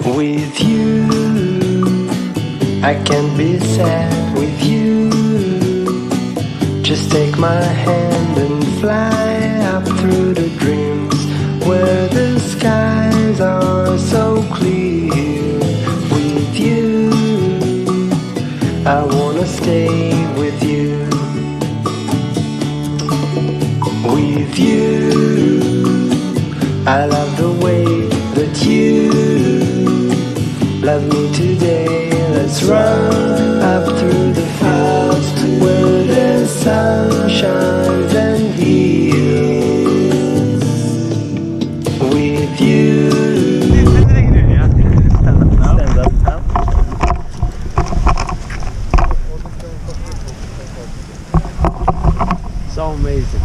With you, I can be sad with you. Just take my hand and fly up through the dreams where the skies are so clear. With you, I wanna stay with you. With you, I love the way that you love me today. Let's run up through the fields where the sun shines and heals. With you. So amazing.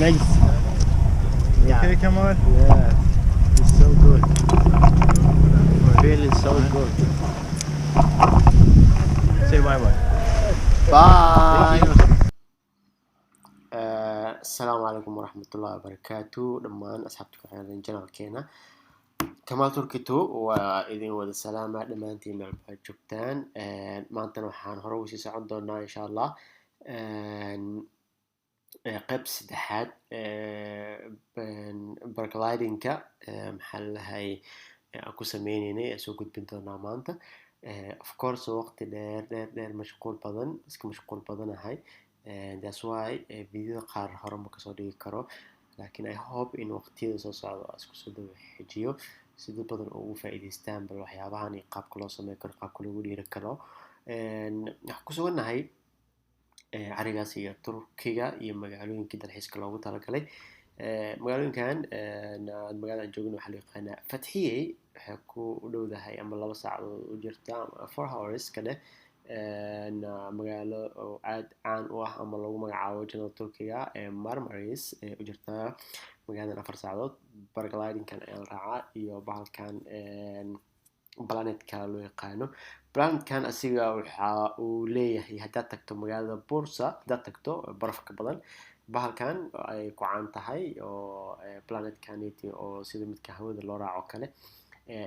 Thanks. Okay, Kamal? Yeah, it's so good. Feeling so good. Say bye-bye. Bye. السلام عليكم ورحمة الله وبركاته. دمان أصحابتك على channel كينا كمال تركيتو وإذن وذا السلامة دمانتي مع الجبتان ما أنت نوحان هروسي سعود دونا إن شاء الله قيب سدحات بركلايدينكا محل هاي أكو سمينيني أسوق بنتونا مانتا of course وقت دير مشغول بدن بس مشغول بدن هاي that's why فيديو قار هرم كسو دigi karo لكن I hope in waqtiyada soo socda aan isku soo dhaw xijiyo sida badan ugu faa'iideystaan bal waxyaabahan iyo qaabka loo sameeyo karo qaabka lagu dhiiri karo waxaan ku suganahay carigaas iyo Turkiga iyo magaalooyinka dalxiiska loogu talagalay magaalooyinkan magaalada aan joogno waxaa la yaqaanaa Fathiye waxay ku dhowdahay ama 2 saacadood u jirta ama 4 hours ka dheh magaalo oo aad caan u ah ama lagu magacaabo jannada Turkiga Marmaris u jirta magaaladan 4 saacadood paragliding-kan ayaa la raacaa iyo bahalkan planet-ka loo yaqaano planet-kan asiga waxa uu leeyahay haddaad tagto magaalada Bursa haddaad tagto barafka badan bahalkan ay ku caan tahay oo planet-kaniti oo sida midka hawada loo raaco kale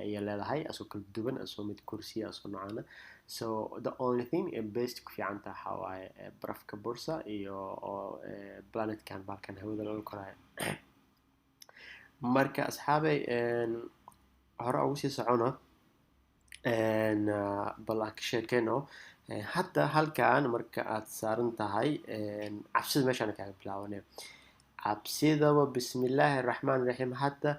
iyo leedahay asoo kala duwan asoo mid kursiya asoo noocana so the only thing best ku fiican tahay waxa waaye barafka Bursa iyo planet-kan bahalkan hawada loo korayo marka asxaabay hore ugu sii socono bal aan ka sheekeyno hadda halkan marka aad saaran tahay cabsida meeshaan kaaga bilaabanay cabsidaba bismillaahi raxmaani raxiim hadda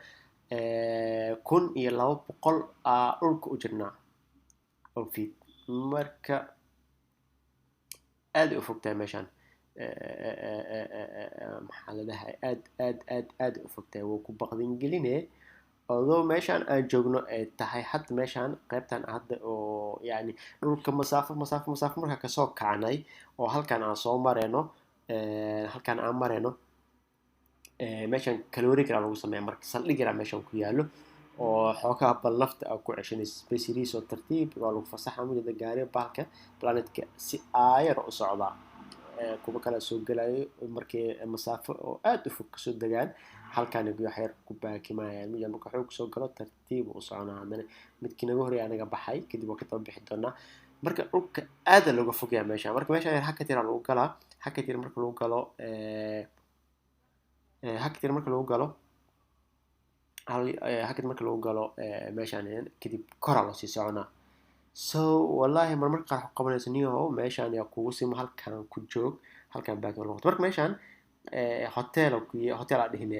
1200 dhulka u jirnaa oo feet marka aad u fogtahay meeshaan maxaa la dhahay aad u fogtahay wuu ku baqdin gelinee although meeshaan aan joogno ay tahay hadda meeshaan qaybtan hadda oo yani dhulka masaafo marka kasoo kacnay oo halkan aan soo mareyno halkan aan mareyno meeshaan caloric lagu sameeyo marka saldhig meeshaan ku yaalo oo xoogaa bal nafta ku ceshanaysa spaceriis oo tartiib waa lagu fasaxa mudada gaari bahalka planetka si aayar u socdaa kuwa kala soo galayo markii masaafo oo aad u fog kasoo degaan halkan ay waxyar ku baakimayaan mid marka xoog soo galo tartiib u soconaa hadana midkii naga horeeyay anaga baxay kadib waa ka daba bixi doonaa marka dhulka aad looga fogyaa meesha marka meesha haka tira lagu galaa haka tira marka lagu galo haka marka lagu galo meeshaan kadib kora loo sii soconaa so wallahi marmarka qaar qabanaysa niyo meeshaan ayaa kugu simo halkan ku joog halkan baakin loo marka meeshaan hotel dhihin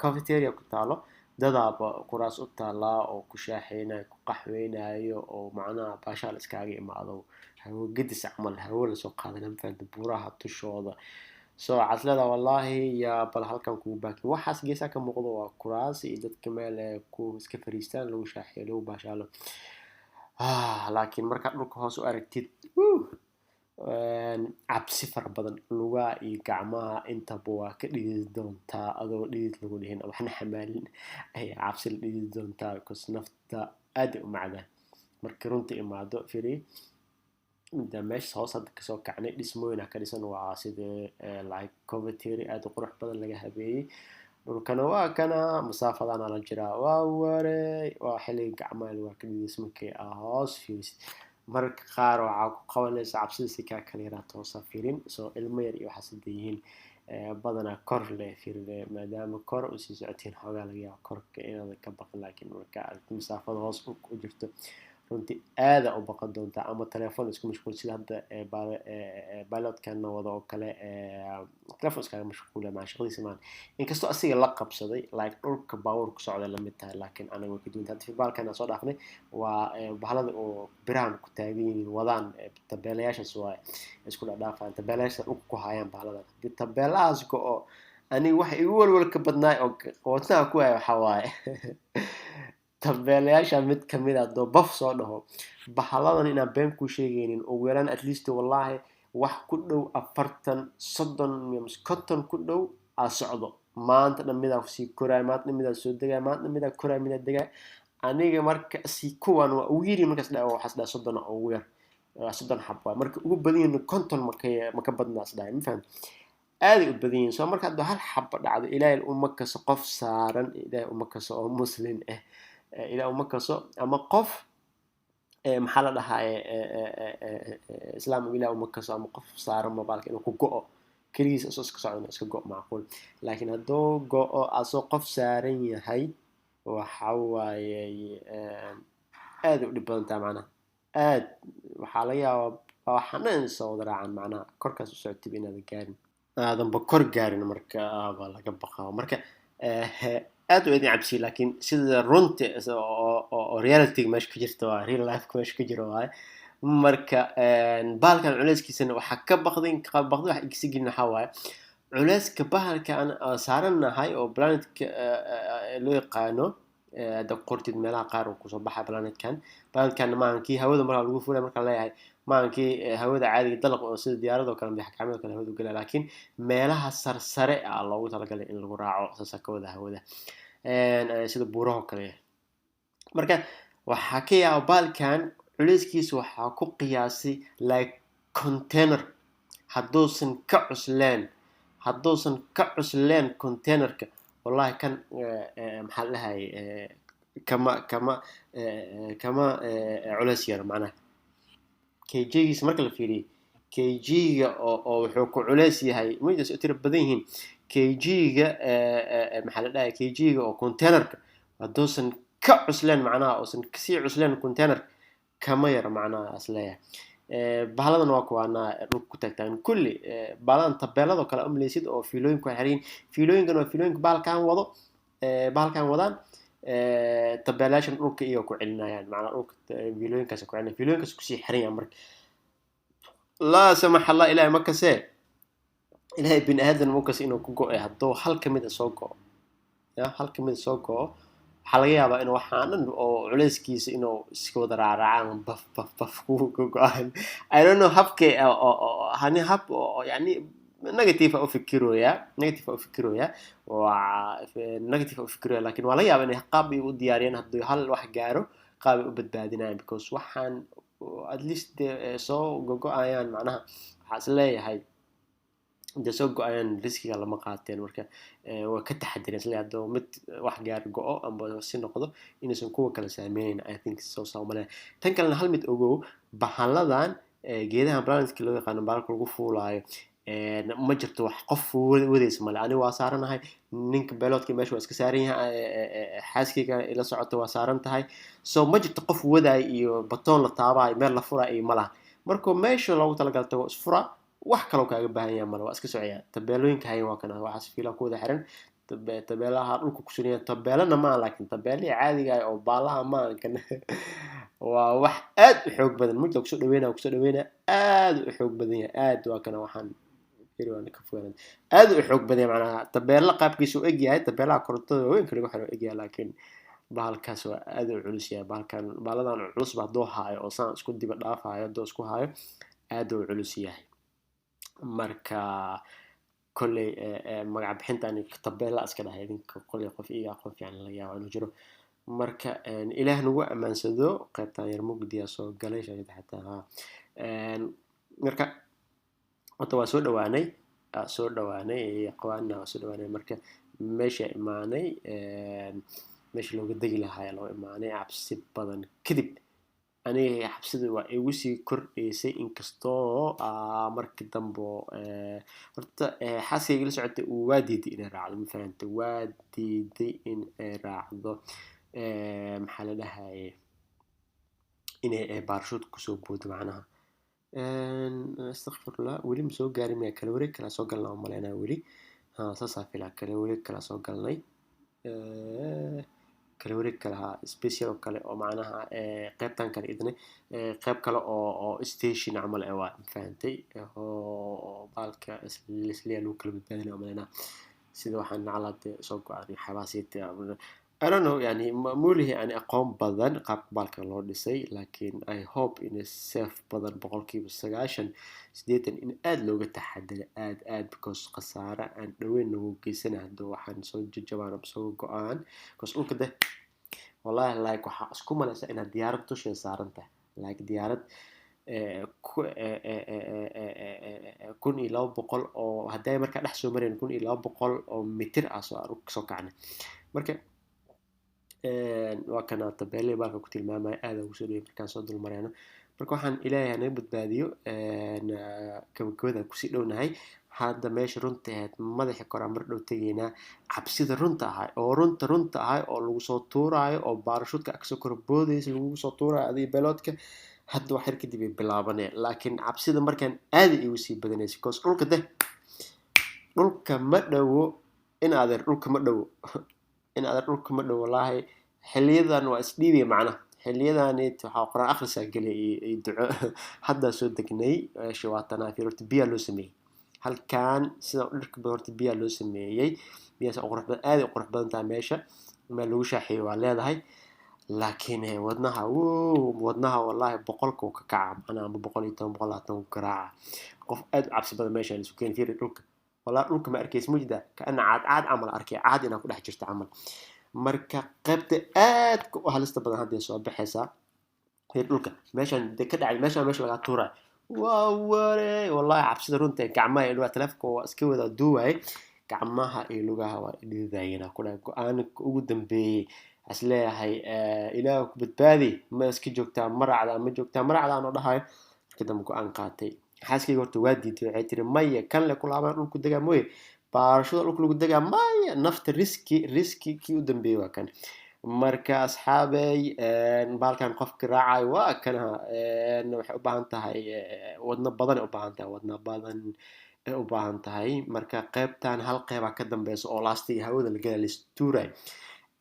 cafeteria ku taalo dadaaba kuraas u taala oo ku shaaxeynayo ku qaxweynayo oo macnaha baashaal iskaaga imaado hawo gadis camal hawo la soo qaadanay faanta buuraha tushooda so caslada wallahi ya bal halkan ku baakin waxaas geesaa ka muuqdo waa kuraas iyo dadka meel ku iska fariistaan lagu shaaxeeyo lagu baashaalo laakiin marka dhulka hoos u aragtid cabsi fara badan lugaha iyo gacmaha intaba waa ka dhigi doontaa adoo dhidid lagu dhihin waxna xamaalin ayaa cabsi la dhigi doontaa because nafta aad u macdaan markii runta imaado firi inta meesha hoos hadda kasoo kacnay dhismooyina ka dhisan waa sida like cafeteria aad u qurux badan laga habeeyey dhulkana waa kana masaafadana la jiraa waa wareey waa xilliga gacmaha waa ka dhigis markay hoos fiirisid marka qaar waxaa ku qabanaysa cabsida si kaa kala yaraato hoosa fiirin soo ilmo yar iyo waxaas hadda yihiin badanaa kor leh fiirle maadaama kor u sii socotiin xoogaa laga yaaba korka inaad ka baqin laakiin marka aragti masaafada hoos u jirto runtii aada u baqan doontaa ama telefoon isku mashquul sida hadda pilotkanna wada oo kale telefoon iskaga mashquula maa shaqadiisa maan inkastoo asiga la qabsaday like dhulka baabuur ku socda lamid tahay laakiin anaga way ka duwan tahay hadda fibaalkana soo dhaafnay waa bahalada oo birahan ku taagan yihiin wadaan tabeelayaashaas waa isku dhadhaafaan tabeelayaasha dhulka ku hayaan bahaladan haddii tabeelahaas go-o aniga waxa igu walwalka badnaay oo wadnaha ku haya waxaa waaye tabeelayaasha mid kamid ah doo baf soo dhaho bahaladan inaan been ku sheegaynin ugu yaraan at least wallahi wax ku dhow 40 30 50 ku dhow aa socdo maanta dhamidaa sii koraay maanta dhamidaa soo degay maanta dhamidaa koraay midaa degay aniga marka si kuwan waa ugu yiri markaas dhaa waxaas dhaa 30 ugu yar 30 xab waa marka ugu badan yahay 50 maka badnaas dhaa ma fahmi aad u badan yahay soo marka hada hal xab dhacdo ilaahay umma kaso qof saaran ilaahay umma kaso oo muslim ah ilaa uma kaso ama qof maxaa la dhahaa islaam ilaa uma kaso ama qof saaran mobilka inuu ku go'o kaligiis asoo iska socdo iska go'o macquul laakiin hadduu go'o asoo qof saaran yahay waxa waaye aad u dhib badan tahay macnaha aad waxaa laga yaabaa waxaana soo wada raacan macnaha korkaas u socotib inaad gaarin aadanba kor gaarin marka baa laga baqaa marka aad u idin cabsi laakiin sida runta oo reality meesha ka jirto waa real life meesha ka jiro waa marka baalkan culeyskiisana waxa ka baqdin wax igsigin waxa waaye culeyska bahalkan saaranahay oo planetka loo yaqaano da qortid meelaha qaar oo ku soo baxay planetkan maankii hawada marka lagu fuulay marka leeyahay maankii hawada caadiga dalaq oo sida diyaarado kale madax gacmeed kale hawada galay laakiin meelaha sarsare ah loogu talagalay in lagu raaco saasakawada hawada sida buuraha kale marka waxa ka yaabaa baalkan culeyskiisa waxa ku qiyaasay like container hadduusan ka cusleen containerka wallahi kan maxaa lahay kama culeys yar macnaha kg-giisa marka la fiiriyo kg-ga oo wuxuu ku culeys yahay midas u tiro badan yihiin kg-ga maxaa la dhahay kg-ga oo containerka hadduusan ka cusleen macnaha oosan kasii cusleen containerka kama yar macnaha asleeyahay bahaladan waa kuwaana dhulka ku taagtaan kulli bahaladan tabeelado kale umleysid oo fiilooyinku xiriin fiilooyinkan waa fiilooyinka bahalkan wadaan tabeelaashan dhulka iyo ku celinayaan macnaha dhulka fiilooyinkaas ku celinayaan fiilooyinkaas ku sii xiran marka la samax Allah ilaahay makase ilaahay bin aadan mukas inuu ku go'ay hadduu hal kamid soo go'o waxaa laga yaabaa in waxaan dhan oo culeyskiisa inuu iska wada raaracaan baf ku go'aan I don't know habke hani hab yani negative u fikirooya laakiin waa laga yaabaa inay qaab u diyaariyaan haddii hal wax gaaro qaab u badbaadinayaan because waxaan at least soo go'ayaan macnaha waxaas leeyahay inta soo go'ayaan riskiga lama qaateen marka waa ka taxadireen isla hadoo mid wax gaar go'o amba si noqdo inaysan kuwa kala saameeyeen I think soo saameeyeen tan kalena hal mid ogow bahaladan geedaha planetka loo yaqaan baalka lagu fuulaayo ma jirto wax qof wadaysa male ani waa saaranahay ninka beeloodka meesha waa iska saaran yahay xaaskiga ila socota waa saaran tahay so ma jirto qof waday iyo batoon la taabay meel la furaa iyo malaha markoo meesha loogu talagalay tago isfura wax kale oo kaaga baahan yahay male waa iska socaya tabeelooyinka hay waa kana waxaas fiila ku wada xiran tabeelaha dhulka ku sugan tabeelana ma laakiin tabeelii caadiga ah oo baalaha ma kan waa wax aad u xoog badan mid lagu soo dhaweynaa aad u xoog badan yahay aad waa kana waxaan fiirwana ka fogaan aad u xoog badan macnaha tabeela qaabkiisu eg yahay tabeelaha korontada weyn kale waxa eg yahay laakiin bahalkaas waa aad u culus yahay baaladan culus baa doo haayo oo saan isku diba dhaafayo doo isku haayo aad u culus yahay marka kolley magac bixintan tabeela iska dhahay idinka kolley qof iyo aqoon fiican la yaabo inuu jiro marka ilaah nagu amaansado qaybtan yar mugdiya soo galay shayda xataa marka wata waa soo dhawaanay aqwaana soo dhawaanay marka meesha imaanay meesha looga degi lahaa ayaa loo imaanay cabsi badan kadib aniga xabsida waa igu sii kordhaysay inkastoo markii dambe horta xaaskayga la socotay waa diiday inay raacdo ma fahantay waa diiday in ay raacdo maxaa la dhahaye inay baarshuud kusoo boodo macnaha astaqfirullah weli ma soo gaarin maya kala wareeg kala soo galnaa umaleynaa weli saasaa filaa kala wareeg kala soo galnay kala wareeg kale special oo kale oo macnaha qaybtan kale idne qayb kale oo station camal waa fahantay oo baalka isla lagu kala badbaadinayo umaleynaa sida waxaan naclaad soo go'aanay xabaasiita I don't know يعني مولي يعني أقوم بدن قاب بالك لو ديسي لكن I hope in a safe بدن بقولكي بالسجاشن سديتن إن لو تحدد because قصارى أن وين هو كيسنا عنده وحن سو جبان بسو قان because أول كده والله like وحاسكم أنا سأنا ديارة توش صارنته like ديارة كون إلى بقول أو هداي مركز نحسو مرين كون إلى بقول أو متر أصار سوكعنة مركز waa kana tabeelay baalka ku tilmaamay aad ugu soo dhoweey markaan soo dulmarayno marka waxaan ilaahay naga badbaadiyo gabagabada kusii dhownahay hadda meesha runta ahayd madaxa kor aan mar dhow tegaynaa cabsida runta ahay oo runta ahay oo lagu soo tuuraayo oo baarashuudka agsoo kor boodaysa lagu soo tuuraayo adiga beeloodka hadda wax yar kadib ay bilaabaneen laakiin cabsida markaan aad igu sii badanaysay because dhulka ma dhowo in adeer dhulka ma dhowo in aad dhulka ma dhow wallahi xiliyadan waa isdhiibay macna xiliyadani waxa quraan akhriska galay ay duco hadda soo degnay shawaatana fiirto biya loo sameeyay halkaan sida dhirka badarta biya loo sameeyay biyaas qurux badan aad qurux badan tahay meesha ma lagu shaaxiyo waa leedahay laakiin wadnaha wallahi boqolka ka kaca ana 110 120 garaaca qof aad cabsi badan meesha isku keen fiir dhulka والله dhulka ma arkays mujda kaana caad camal arkay caad ina ku dhex jirta camal marka qaybta aad ku halista badan hadii soo baxaysa heer dhulka meeshan ka dhacay meesha laga tuuray ware wallahi cabsida runta gacmaha iyo telefoonka waa iska wada duway gacmaha iyo lugaha waa dhidayna ku dhac go'aan ugu dambeeyay asleeyahay ilaahu ku badbaadi ma iska joogtaa maracda aan dhahay kadib go'aan qaatay xaaskayga horta waa diiday waxay tiri maya kan le ku laabaan dhulku degaa mooye baarashada dhulka lagu degaa maya nafta riski kii u dambeeyay waa kan marka asxaabay baalkan qofka raacay waa kana waxay u baahan tahay wadna badan u baahan tahay marka qaybtan hal qayb ka dambayso oo laastiga hawada la galay stuuray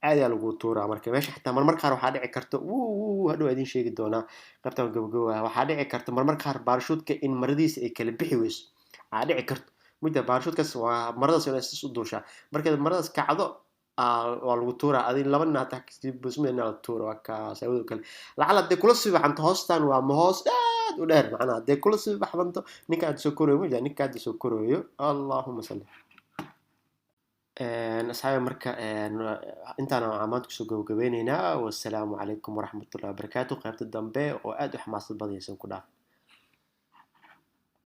aad ayaa lagu tuuraa marka meesha xitaa marmar qaar waxaa dhici karta hadhow idin sheegi doonaa qaybtan gabagabada waxaa dhici karta marmar qaar baarshuudka in maradiisa ay kala bixi weyso waxaa dhici karta mudda baarshuudkaas waa maradaas inay is u duushaa marka maradaas kacdo waa lagu tuuraa adin laba naata busmeena la tuuro waa kaas awoodo kale lacala de kula sibaxanto hoostan waa ma hoos aad u dheer macnaha de kula sibaxanto ninka aad soo koroyo mujda ninka aad soo koroyo allahumma salli أصحابي مركا أنت أنا عملت كسو جوجبينينا والسلام عليكم ورحمة الله وبركاته قيمة الدنبي وأدو حماس البضية سنكون